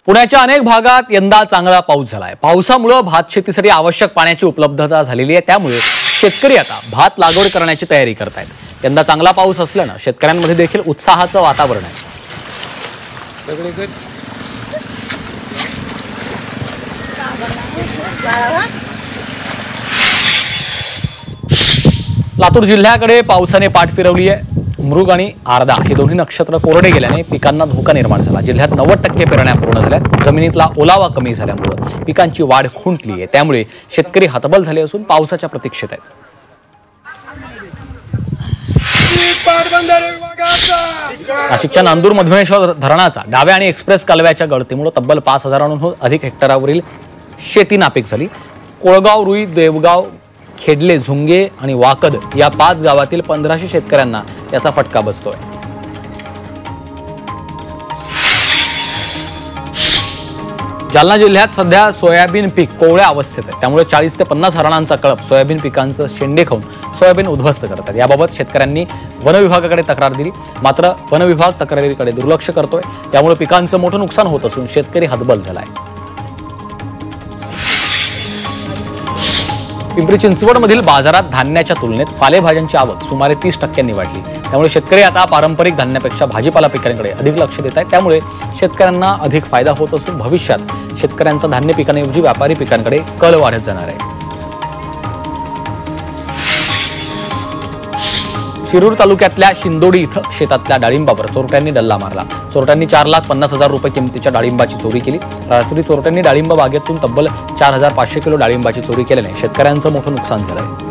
पुण्याच्या अनेक भागात यंदा चांगला पाऊस झालाय। पावसामुळे भात शेतीसाठी आवश्यक पाण्याची उपलब्धता झालेली आहे। त्यामुळे शेतकरी आता भात लागवड करण्याची तयारी करतायत। यंदा चांगला पाऊस असल्याने शेतकऱ्यांमध्ये देखील उत्साहाचं वातावरण आहे। लातूर जिल्ह्याकडे पावसाने पाठ फिरवली आहे। मृग आणि आर्धा हे दोन्ही नक्षत्र कोरडे गेल्याने पिकांना धोका निर्माण झाला। जिल्ह्यात 90% पेरण्या पूर्ण झाल्या। जमिनीतला ओलावा कमी झाल्यामुळे पिकांची वाढ खुंटली आहे। त्यामुळे शेतकरी हतबल झाले असून पावसाच्या प्रतीक्षेत आहेत। नाशिकच्या नांदूर मधमेश्वर धरणाचा डाव्या आणि एक्सप्रेस कालव्याच्या गळतीमुळे तब्बल 5000हून अधिक हेक्टरवरील शेती नापीक झाली। कोळगाव, रुई, देवगाव, खेडले, झुंगे आणि वाकद या 5 गावातील 1500 शेतकऱ्यांना याचा फटका बसतोय। जालना जिल्ह्यात सध्या सोयाबीन पीक कोवळ्या अवस्थेत आहे। त्यामुळे 40 ते 50 हरणांचा कळप सोयाबीन पिकांचं शेंडे खाऊन सोयाबीन उद्ध्वस्त करतात। याबाबत शेतकऱ्यांनी वन विभागाकडे तक्रार दिली, मात्र वन विभाग तक्रारीकडे दुर्लक्ष करतोय। यामुळे पिकांचं मोठं नुकसान होत असून शेतकरी हतबल झालाय। पिंपरी चिंचवडमधील बाजारात धान्याच्या तुलनेत पालेभाज्यांची आवक सुमारे 30% वाढली। त्यामुळे शेतकरी आता पारंपरिक धान्यापेक्षा भाजीपाला पिकांकडे अधिक लक्ष देत आहेत। त्यामुळे शेतकऱ्यांना अधिक फायदा होत असून भविष्यात शेतकऱ्यांचा धान्य पिकांऐवजी व्यापारी पिकांकडे कल वाढत जाणार आहे। शिरूर तालुक्यातल्या शिंदोडी इथं शेतातल्या डाळिंबावर चोरट्यांनी डल्ला मारला। चोरट्यांनी 4,50,000 रुपये किमतीच्या डाळिंबाची चोरी केली। रात्री चोरट्यांनी डाळिंब बागेतून तब्बल 4500 किलो डाळिंबाची चोरी केल्याने शेतकऱ्यांचं मोठं नुकसान झालंय।